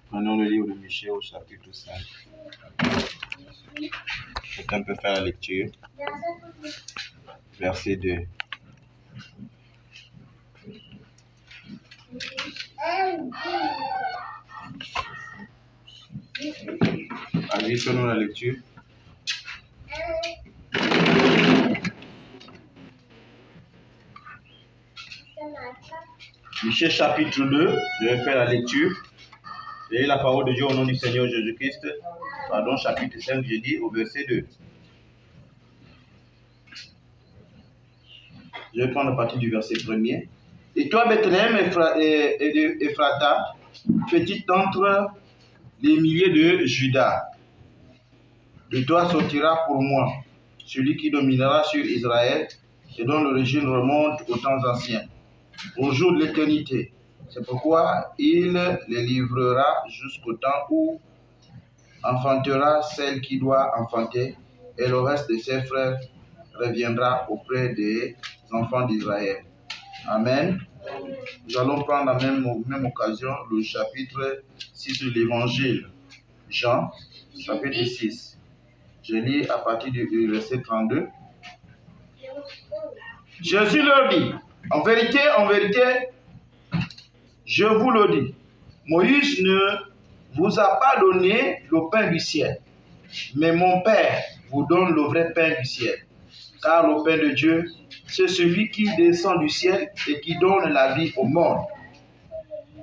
Prenons le livre de Michée au chapitre 5. Quelqu'un peut faire la lecture. Verset 2. Allez, faisons la lecture. Michée chapitre 2, je vais faire la lecture. Et la parole de Dieu au nom du Seigneur Jésus-Christ. Pardon, chapitre 5, j'ai dit au verset 2. Je vais prendre la partie du verset 1er. Et toi, Bethléem Ephrata, petite entre les milliers de Juda, de toi sortira pour moi celui qui dominera sur Israël et dont l'origine remonte aux temps anciens, au jour de l'éternité. C'est pourquoi il les livrera jusqu'au temps où enfantera celle qui doit enfanter, et le reste de ses frères reviendra auprès des enfants d'Israël. Amen. Nous allons prendre à la même occasion le chapitre 6 de l'évangile. Jean, chapitre 6. Je lis à partir du verset 32. Jésus leur dit, en vérité, je vous le dis, Moïse ne vous a pas donné le pain du ciel, mais mon Père vous donne le vrai pain du ciel. Car le pain de Dieu, c'est celui qui descend du ciel et qui donne la vie au monde.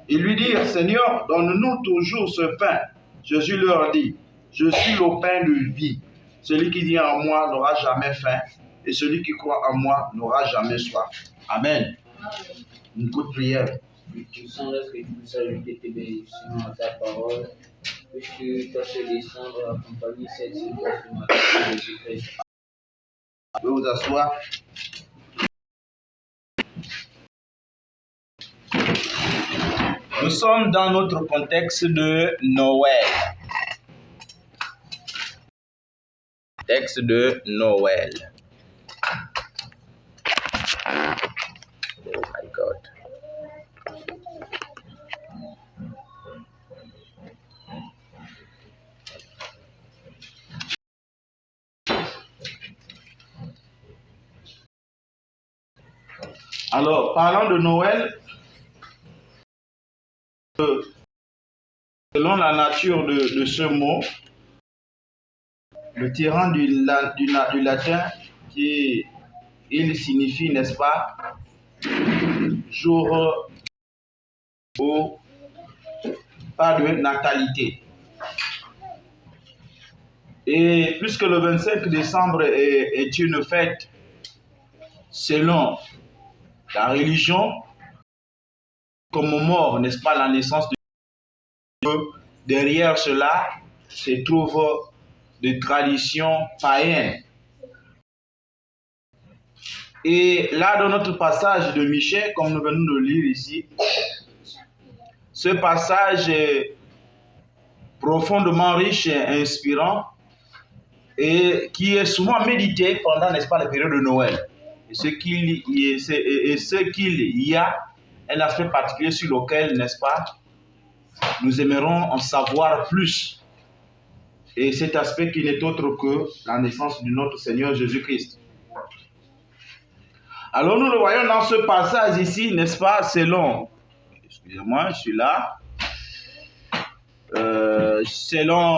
Ils lui dirent, Seigneur, donne-nous toujours ce pain. Jésus leur dit, je suis le pain de vie. Celui qui vient en moi n'aura jamais faim, et celui qui croit en moi n'aura jamais soif. Amen. Une courte prière. Tu sens lorsque tu puisses ajouter tes bénédictions à ta parole, puisque toi seul descendre accompagner cette situation de Jésus-Christ. Vous pouvez vous asseoir. Nous sommes dans notre contexte de Noël. Texte de Noël. Oh my God. Alors, parlant de Noël, selon la nature de ce mot, le tyran du latin, il signifie, n'est-ce pas, jour ou pas de natalité. Et puisque le 25 décembre est une fête selon la religion, commémore, n'est-ce pas, la naissance de Dieu, derrière cela se trouvent des traditions païennes. Et là, dans notre passage de Michée, comme nous venons de lire ici, ce passage est profondément riche et inspirant et qui est souvent médité pendant, n'est-ce pas, la période de Noël. Et ce qu'il y a un aspect particulier sur lequel, n'est-ce pas, nous aimerons en savoir plus. Et cet aspect qui n'est autre que la naissance de notre Seigneur Jésus-Christ. Alors nous le voyons dans ce passage ici, n'est-ce pas, selon, excusez-moi, je suis là, selon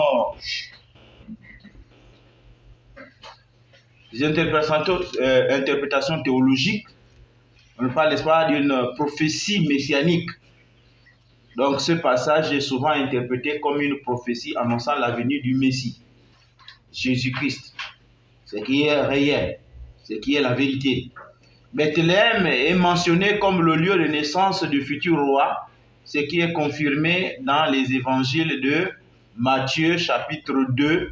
les interprétations théologiques, on parle, n'est-ce pas, d'une prophétie messianique. Donc ce passage est souvent interprété comme une prophétie annonçant la venue du Messie, Jésus-Christ, ce qui est réel, ce qui est la vérité. Bethléem est mentionné comme le lieu de naissance du futur roi, ce qui est confirmé dans les évangiles de Matthieu chapitre 2,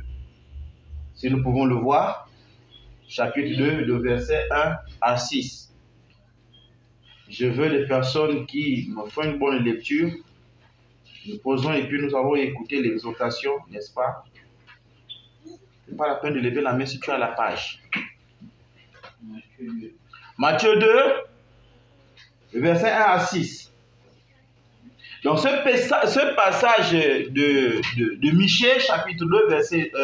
si nous pouvons le voir, chapitre 2, de versets 1 à 6. Je veux les personnes qui me font une bonne lecture. Nous posons et puis nous allons écouter l'exhortation, n'est-ce pas? Ce n'est pas la peine de lever la main si tu as la page. Matthieu 2, verset 1 à 6. Donc ce passage de Michée, chapitre 2,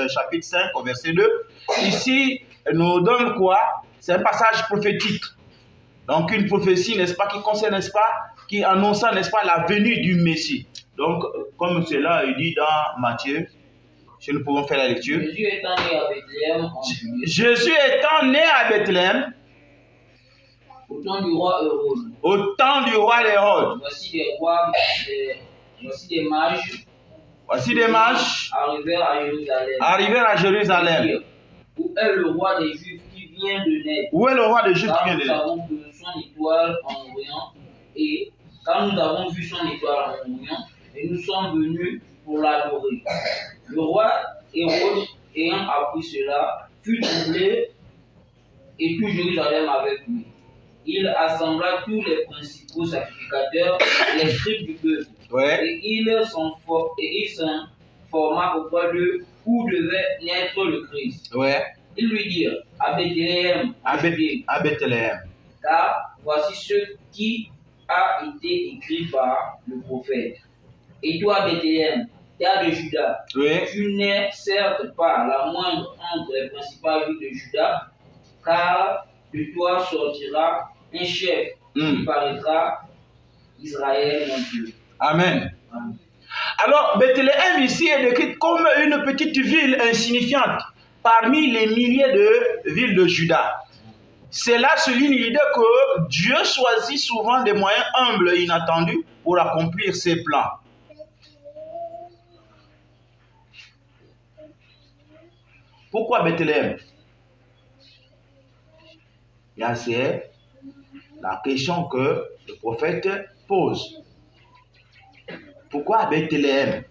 chapitre 5, verset 2, ici nous donne quoi? C'est un passage prophétique. Donc une prophétie, n'est-ce pas, qui concerne, n'est-ce pas, qui annonce, n'est-ce pas, la venue du Messie. Donc, comme cela est dit dans Matthieu, si nous pouvons faire la lecture. Jésus étant né à Bethléem en Judée. Jésus étant né à Bethléem, Au temps du roi Hérode. Au temps du roi Hérode. Voici des mages. Voici des mages arrivèrent à Jérusalem. Où est le roi des Juifs qui vient de naître? Où est le roi des Juifs qui vient de naître? Car nous avons vu son étoile en Orient, et nous sommes venus pour l'adorer. Le roi Hérode, ayant appris cela, fut troublé et tout Jérusalem avec lui. Il assembla tous les principaux sacrificateurs, les scribes du peuple, et il s'informa auprès d'eux où devait naître le Christ. Ils lui dirent, à Bethléem, à Bethléem. Car voici ce qui a été écrit par le prophète. Et toi, Bethléem, terre de Juda, tu n'es certes pas la moindre entre les principales villes de Juda, car de toi sortira un chef qui paraîtra Israël mon Dieu. Amen. Alors, Bethléem ici est décrite comme une petite ville insignifiante parmi les milliers de villes de Juda. Cela souligne l'idée que Dieu choisit souvent des moyens humbles et inattendus pour accomplir ses plans. Pourquoi Bethléem? C'est la question que le prophète pose. Pourquoi Bethléem?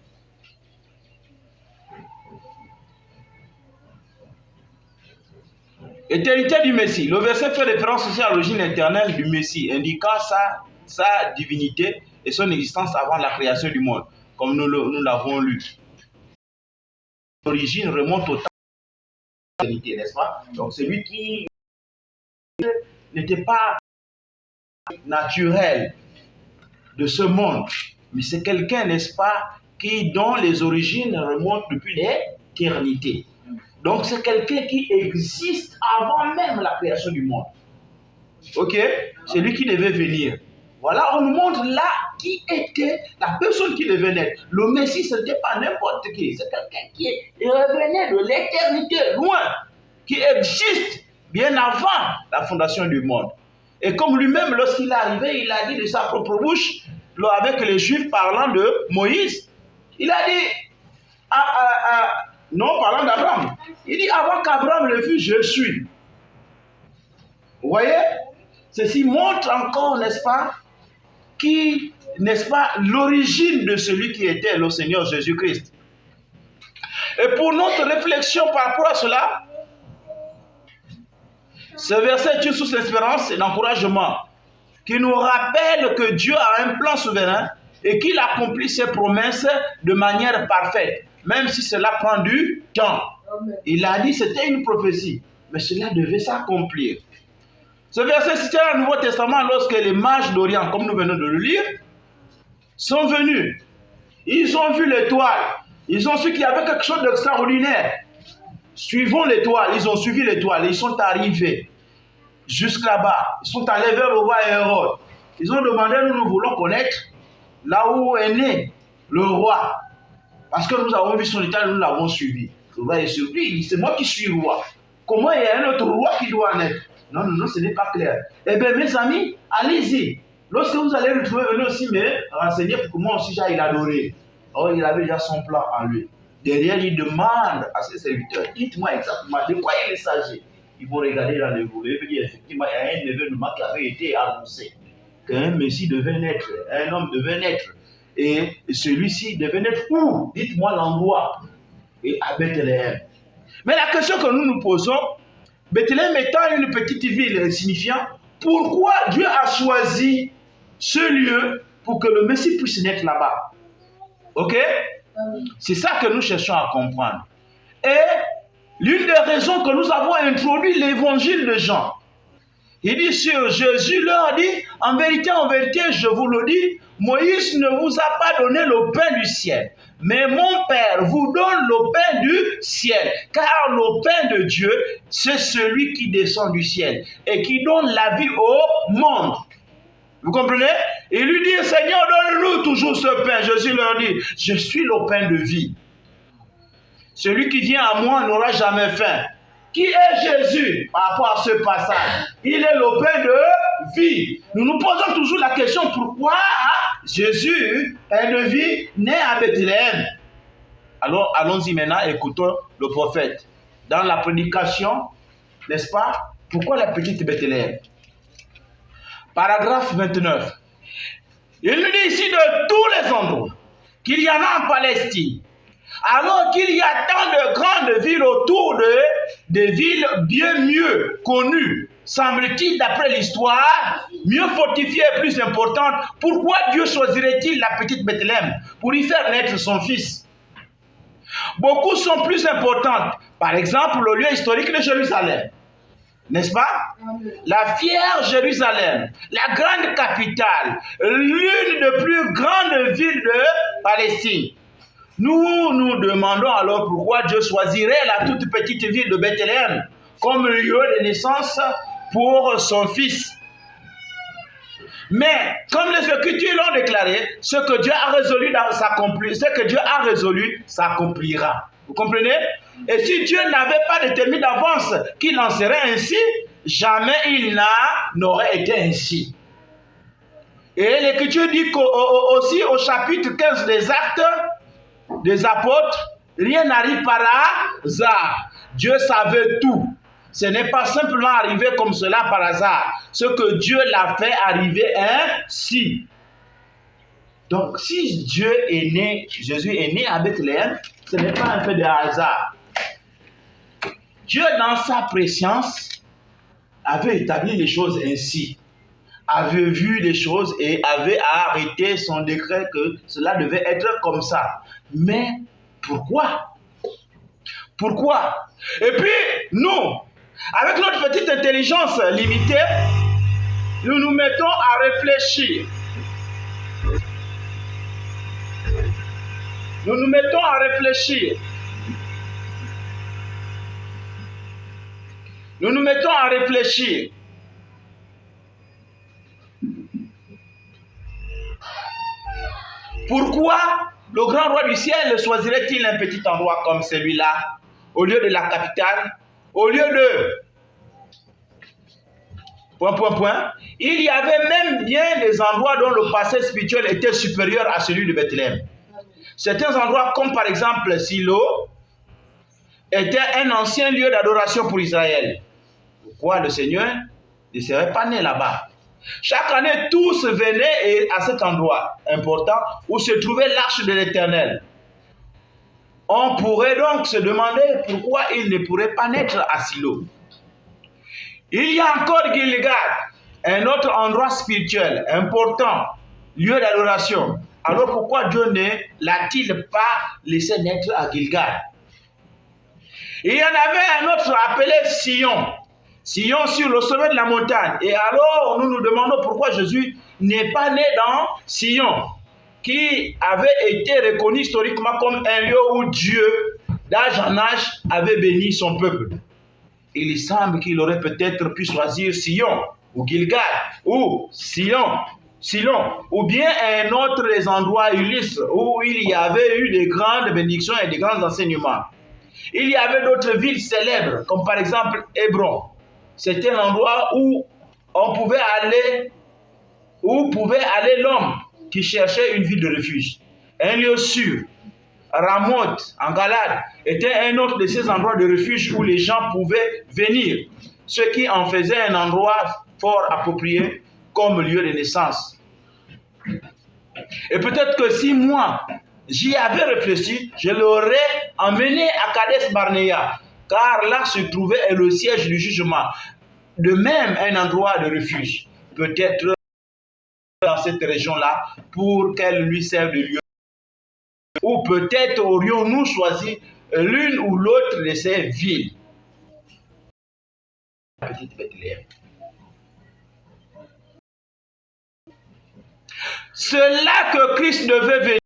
Éternité du Messie. Le verset fait référence aussi à l'origine éternelle du Messie, indiquant sa divinité et son existence avant la création du monde, comme nous l'avons lu. L'origine remonte au temps de l'éternité, n'est-ce pas? Donc celui qui n'était pas naturel de ce monde, mais c'est quelqu'un, n'est-ce pas, dont les origines remontent depuis l'éternité. Donc c'est quelqu'un qui existe avant même la création du monde. Ok? C'est lui qui devait venir. Voilà, on nous montre là qui était la personne qui devait naître. Le Messie, ce n'était pas n'importe qui. C'est quelqu'un qui revenait de l'éternité, loin, qui existe bien avant la fondation du monde. Et comme lui-même, lorsqu'il est arrivé, il a dit de sa propre bouche, avec les Juifs parlant de Moïse, il a dit, non, parlant d'Abraham, il dit, avant qu'Abraham le fût, je suis. Vous voyez? Ceci montre encore, n'est-ce pas, l'origine de celui qui était le Seigneur Jésus-Christ. Et pour notre réflexion par rapport à cela, ce verset est une source d'espérance et d'encouragement qui nous rappelle que Dieu a un plan souverain et qu'il accomplit ses promesses de manière parfaite, même si cela prend du temps. Il a dit que c'était une prophétie, mais cela devait s'accomplir. Ce verset est cité dans le Nouveau Testament lorsque les mages d'Orient, comme nous venons de le lire, sont venus. Ils ont vu l'étoile. Ils ont su qu'il y avait quelque chose d'extraordinaire. Suivons l'étoile. Ils ont suivi l'étoile. Ils sont arrivés jusque là-bas. Ils sont allés vers le roi Hérode. Ils ont demandé, nous voulons connaître là où est né le roi. Parce que nous avons vu son état, nous l'avons suivi. Le roi est surpris. Il dit, c'est moi qui suis roi. Comment il y a un autre roi qui doit naître? Non, ce n'est pas clair. Eh bien, mes amis, allez-y. Lorsque vous allez retrouver, venez aussi me renseigner pour que moi aussi j'aille l'adorer. Or, il avait déjà son plan en lui. Derrière, il demande à ses serviteurs, dites-moi exactement de quoi il s'agit. Ils vont regarder dans le rouleau et dire, effectivement, il y a un événement qui avait été annoncé. Qu'un Messie devait naître, un homme devait naître. Et celui-ci devait naître où? Dites-moi l'endroit. Et à Bethléem. Mais la question que nous nous posons, Bethléem étant une petite ville insignifiante, pourquoi Dieu a choisi ce lieu pour que le Messie puisse naître là-bas? Ok? C'est ça que nous cherchons à comprendre. Et l'une des raisons que nous avons introduit l'évangile de Jean, Il dit sur Jésus leur dit, en vérité, je vous le dis, Moïse ne vous a pas donné le pain du ciel, mais mon Père vous donne le pain du ciel, car le pain de Dieu, c'est celui qui descend du ciel et qui donne la vie au monde. Vous comprenez? Il lui dit, Seigneur, donne-nous toujours ce pain. Jésus leur dit, je suis le pain de vie. Celui qui vient à moi n'aura jamais faim. Qui est Jésus par rapport à ce passage? Il est le pain de vie. Nous nous posons toujours la question, pourquoi Jésus, pain de vie, né à Bethléem? Alors, allons-y maintenant, écoutons le prophète. Dans la prédication, n'est-ce pas? Pourquoi la petite Bethléem? Paragraphe 29. Il nous dit ici de tous les endroits qu'il y en a en Palestine, alors qu'il y a tant de grandes villes autour des villes bien mieux connues, semble-t-il d'après l'histoire, mieux fortifiées et plus importantes, pourquoi Dieu choisirait-il la petite Bethléem pour y faire naître son fils? Beaucoup sont plus importantes, par exemple le lieu historique de Jérusalem. N'est-ce pas? La fière Jérusalem, la grande capitale, l'une des plus grandes villes de Palestine. Nous nous demandons alors pourquoi Dieu choisirait la toute petite ville de Bethléem comme lieu de naissance pour son fils. Mais, comme les Écritures l'ont déclaré, ce que Dieu a résolu s'accomplira. Vous comprenez? Et si Dieu n'avait pas déterminé d'avance qu'il en serait ainsi, jamais il n'aurait été ainsi. Et l'Écriture dit aussi au chapitre 15 des Actes des Apôtres, rien n'arrive par hasard. Dieu savait tout. Ce n'est pas simplement arrivé comme cela par hasard. Ce que Dieu l'a fait arriver ainsi. Donc, si Dieu est né, Jésus est né à Bethléem, ce n'est pas un fait de hasard. Dieu, dans sa préscience, avait établi les choses ainsi, avait vu les choses et avait arrêté son décret que cela devait être comme ça. Mais pourquoi? Pourquoi? Et puis, nous, avec notre petite intelligence limitée, nous nous mettons à réfléchir. Nous nous mettons à réfléchir. Nous nous mettons à réfléchir. Pourquoi le grand roi du ciel choisirait-il un petit endroit comme celui-là, au lieu de la capitale, au lieu de... Il y avait même bien des endroits dont le passé spirituel était supérieur à celui de Bethléem. Certains endroits, comme par exemple Silo, étaient un ancien lieu d'adoration pour Israël. Pourquoi le Seigneur ne serait pas né là-bas? Chaque année, tous venaient à cet endroit important où se trouvait l'arche de l'Éternel. On pourrait donc se demander pourquoi il ne pourrait pas naître à Silo. Il y a encore Gilgal, un autre endroit spirituel important, lieu d'adoration. Alors pourquoi Dieu ne l'a-t-il pas laissé naître à Gilgal? Il y en avait un autre appelé Sion. Sion sur le sommet de la montagne. Et alors nous nous demandons pourquoi Jésus n'est pas né dans Sion, qui avait été reconnu historiquement comme un lieu où Dieu, d'âge en âge, avait béni son peuple. Il semble qu'il aurait peut-être pu choisir Sion, ou Gilgal, ou Silon, ou bien un autre des endroits illustres où il y avait eu de grandes bénédictions et de grands enseignements. Il y avait d'autres villes célèbres, comme par exemple Hébron. C'était l'endroit où on pouvait aller, où pouvait aller l'homme qui cherchait une ville de refuge. Un lieu sûr. Ramoth, en Galade, était un autre de ces endroits de refuge où les gens pouvaient venir, ce qui en faisait un endroit fort approprié comme lieu de naissance. Et peut-être que si moi, j'y avais réfléchi, je l'aurais emmené à Kades Barnea, car là se trouvait le siège du jugement. De même, un endroit de refuge, peut-être dans cette région-là, pour qu'elle lui serve de lieu. Ou peut-être aurions-nous choisi l'une ou l'autre de ces villes. Petite Bethléem. C'est là que Christ devait venir.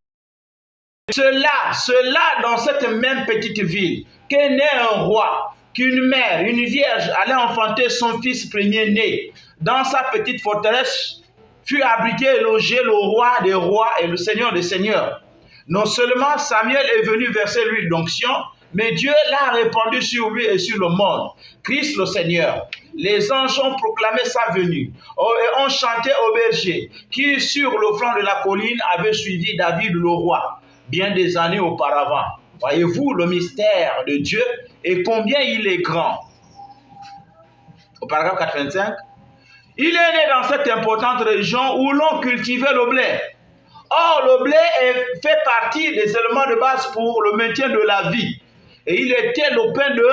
Cela dans cette même petite ville, qu'est né un roi, qu'une mère, une vierge allait enfanter son fils premier-né. Dans sa petite forteresse fut abrité et logé le roi des rois et le seigneur des seigneurs. Non seulement Samuel est venu verser l'huile d'onction, mais Dieu l'a répandu sur lui et sur le monde. Christ le Seigneur. Les anges ont proclamé sa venue et ont chanté au berger qui, sur le flanc de la colline, avait suivi David le roi, bien des années auparavant. Voyez-vous le mystère de Dieu et combien il est grand. Au paragraphe 85, il est né dans cette importante région où l'on cultivait le blé. Or, le blé fait partie des éléments de base pour le maintien de la vie. Et il était le pain de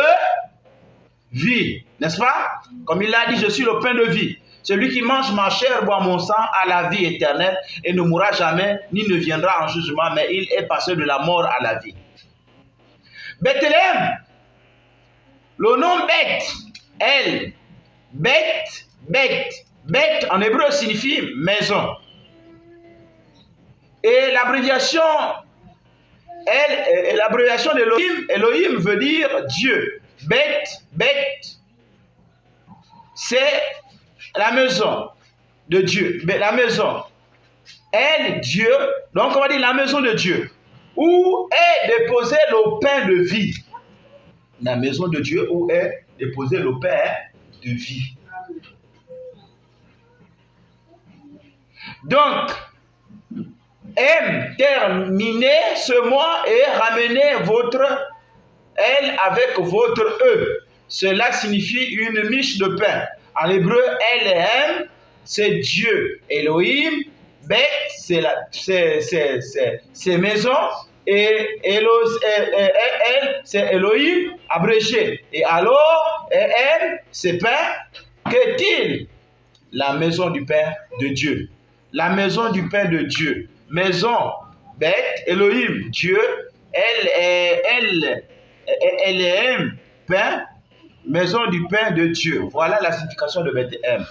vie, n'est-ce pas? Comme il l'a dit, je suis le pain de vie. Celui qui mange ma chair, boit mon sang, a la vie éternelle et ne mourra jamais, ni ne viendra en jugement, mais il est passé de la mort à la vie. Bethléem, le nom Beth, Beth en hébreu signifie maison. Et l'abréviation d'Elohim, Elohim veut dire Dieu. Beth, c'est la maison de Dieu. La maison. Dieu. Donc on va dire la maison de Dieu. Où est déposé le pain de vie. La maison de Dieu où est déposé le pain de vie. Donc, terminez ce mois et ramenez votre L avec votre E. Cela signifie une miche de pain. En hébreu, L, c'est Dieu. Elohim, Beth, c'est maison. Et L, c'est Elohim, abrégé. Et alors, M, c'est pain. Qu'est-il? La maison du pain de Dieu. La maison du pain de Dieu. Maison, Beth, Elohim, Dieu, L, pain, maison du pain de Dieu. Voilà la signification de Bethléem.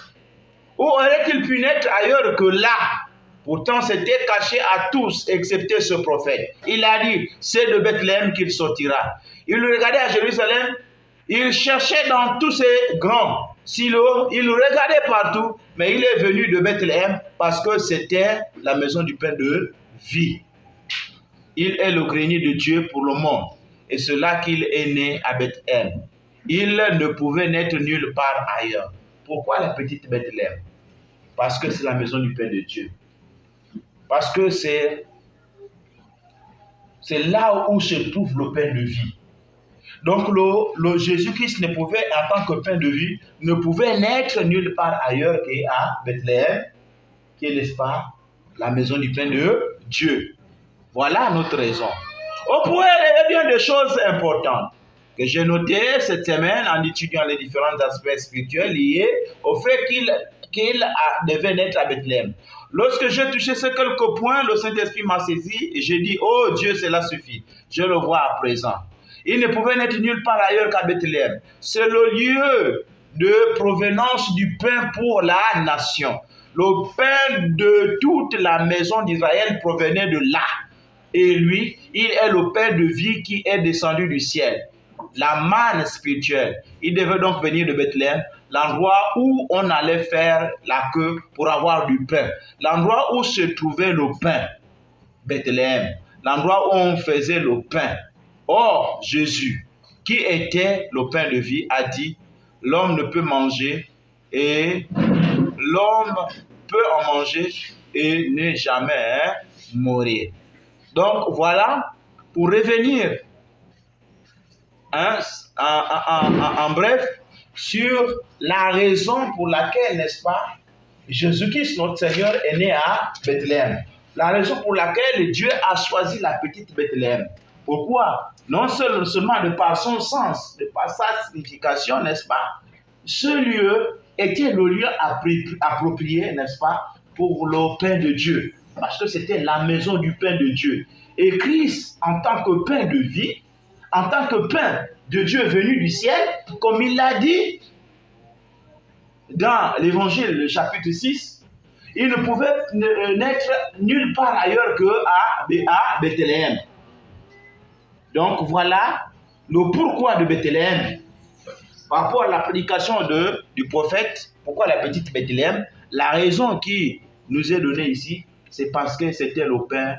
Où aurait-il pu naître ailleurs que là? Pourtant, c'était caché à tous, excepté ce prophète. Il a dit, c'est de Bethléem qu'il sortira. Il regardait à Jérusalem, il cherchait dans tous ces grands silos, il regardait partout, mais il est venu de Bethléem parce que c'était la maison du pain de vie. Il est le grenier de Dieu pour le monde. Et c'est là qu'il est né à Bethléem. Il ne pouvait naître nulle part ailleurs. Pourquoi la petite Bethléem? Parce que c'est la maison du pain de Dieu. Parce que c'est là où se trouve le pain de vie. Donc le Jésus-Christ ne pouvait, en tant que pain de vie, ne pouvait naître nulle part ailleurs qu'à Bethléem, qui est, n'est-ce pas, la maison du pain de Dieu. Voilà notre raison. On pourrait relever bien des choses importantes que j'ai notées cette semaine en étudiant les différents aspects spirituels liés au fait qu'il devait naître à Bethléem. Lorsque j'ai touché ces quelques points, le Saint-Esprit m'a saisi et j'ai dit, oh Dieu, cela suffit. Je le vois à présent. Il ne pouvait naître nulle part ailleurs qu'à Bethléem. C'est le lieu de provenance du pain pour la nation. Le pain de toute la maison d'Israël provenait de là. Et lui, il est le pain de vie qui est descendu du ciel. La manne spirituelle. Il devait donc venir de Bethléem, l'endroit où on allait faire la queue pour avoir du pain. L'endroit où se trouvait le pain. Bethléem. L'endroit où on faisait le pain. Or, Jésus, qui était le pain de vie, a dit, l'homme ne peut manger et l'homme peut en manger et ne jamais mourir. Donc, voilà, pour revenir en bref sur la raison pour laquelle, n'est-ce pas, Jésus-Christ, notre Seigneur, est né à Bethléem. La raison pour laquelle Dieu a choisi la petite Bethléem. Pourquoi? Non seulement de par son sens, de par sa signification, n'est-ce pas? Ce lieu était le lieu approprié, n'est-ce pas, pour le pain de Dieu. Parce que c'était la maison du pain de Dieu. Et Christ, en tant que pain de vie, en tant que pain de Dieu venu du ciel, comme il l'a dit dans l'évangile, le chapitre 6, il ne pouvait naître nulle part ailleurs qu'à Bethléem. Donc voilà le pourquoi de Bethléem. Par rapport à la prédication du prophète, pourquoi la petite Bethléem? La raison qui nous est donnée ici, c'est parce que c'était le pain,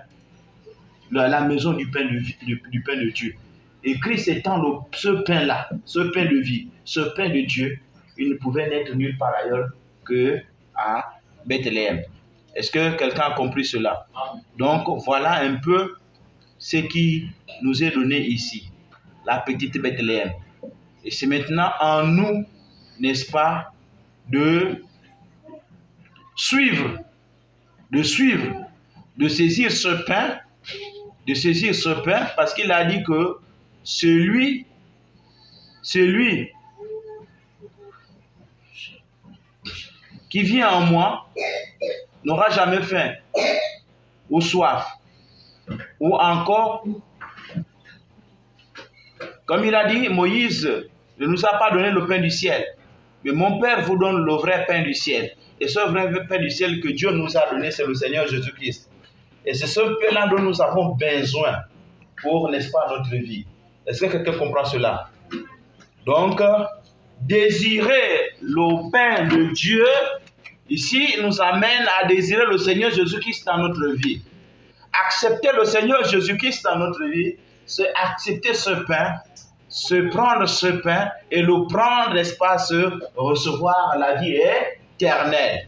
la maison du pain de Dieu. Et Christ étant ce pain-là, ce pain de vie, ce pain de Dieu, il ne pouvait naître nulle part ailleurs qu'à Bethléem. Est-ce que quelqu'un a compris cela? Donc voilà un peu ce qui nous est donné ici, la petite Bethléem. Et c'est maintenant en nous, n'est-ce pas, de suivre, de saisir ce pain, parce qu'il a dit que celui qui vient en moi n'aura jamais faim ou soif, ou encore, comme il a dit, Moïse ne nous a pas donné le pain du ciel, mais mon Père vous donne le vrai pain du ciel. Et ce vrai pain du ciel que Dieu nous a donné, c'est le Seigneur Jésus-Christ. Et c'est ce pain-là dont nous avons besoin pour, n'est-ce pas, notre vie. Est-ce que quelqu'un comprend cela? Donc, désirer le pain de Dieu, ici, nous amène à désirer le Seigneur Jésus-Christ dans notre vie. Accepter le Seigneur Jésus-Christ dans notre vie, c'est accepter ce pain, se prendre ce pain et le prendre, n'est-ce pas, se recevoir la vie éternelle.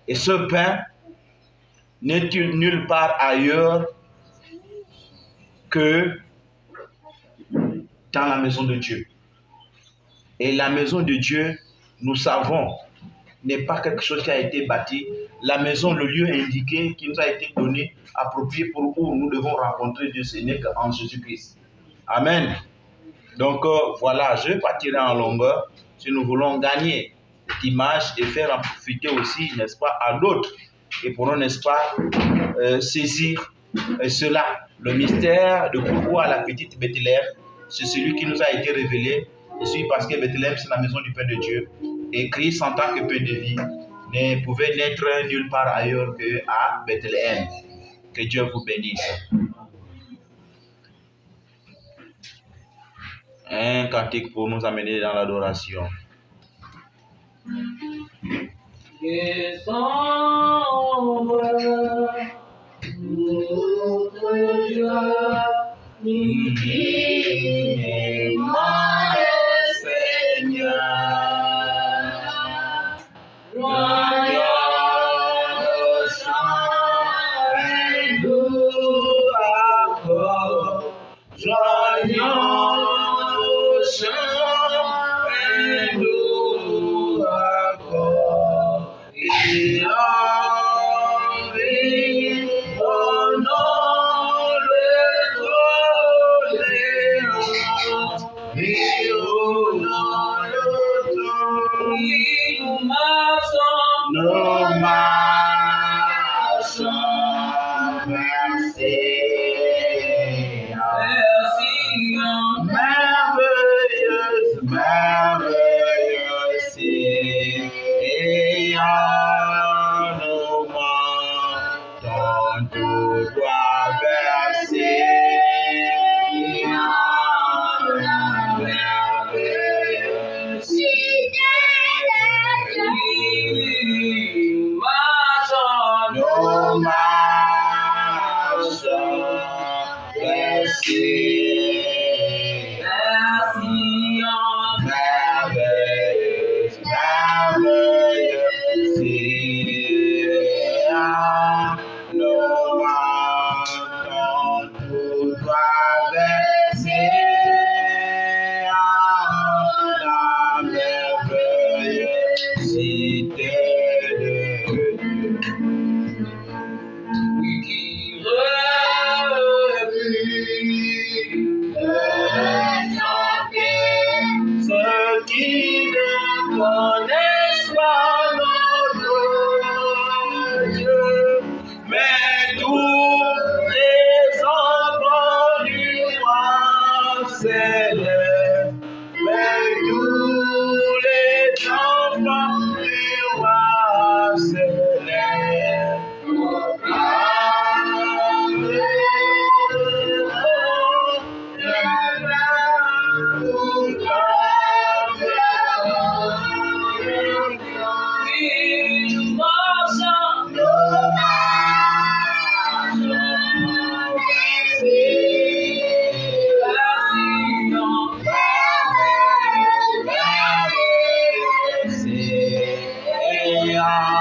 Et ce pain n'est nulle part ailleurs que dans la maison de Dieu. Et la maison de Dieu, nous savons, n'est pas quelque chose qui a été bâti. La maison, le lieu indiqué qui nous a été donné, approprié pour où nous devons rencontrer Dieu, ce n'est qu'en Jésus-Christ. Amen. Donc voilà, je vais pas tirer en longueur. Si nous voulons gagner cette image et faire en profiter aussi, n'est-ce pas, à d'autres, et pourront, n'est-ce pas, saisir cela. Le mystère de pourquoi la petite Bethléem, c'est celui qui nous a été révélé. Et c'est parce que Bethléem, c'est la maison du pain de Dieu. Et Christ, en tant que pain de vie, ne pouvait naître nulle part ailleurs qu'à Bethléem. Que Dieu vous bénisse. Un cantique pour nous amener dans l'adoration. Descendre, notre joie, infiniment le Seigneur. Joyeux le chant et doux accord, joyeux le chant et doux accord, il envie honore le tolérant, il honore le trône, nous marchons, merci, merveilleuse, merveilleuse, et en nous dont tout doit verser, en merveilleuse nous marchons, merci, merci en merveilleuse, merveilleuse, nous marchons, tout doit verser, la merveilleuse cité de Dieu. Qui refuse Seigneur.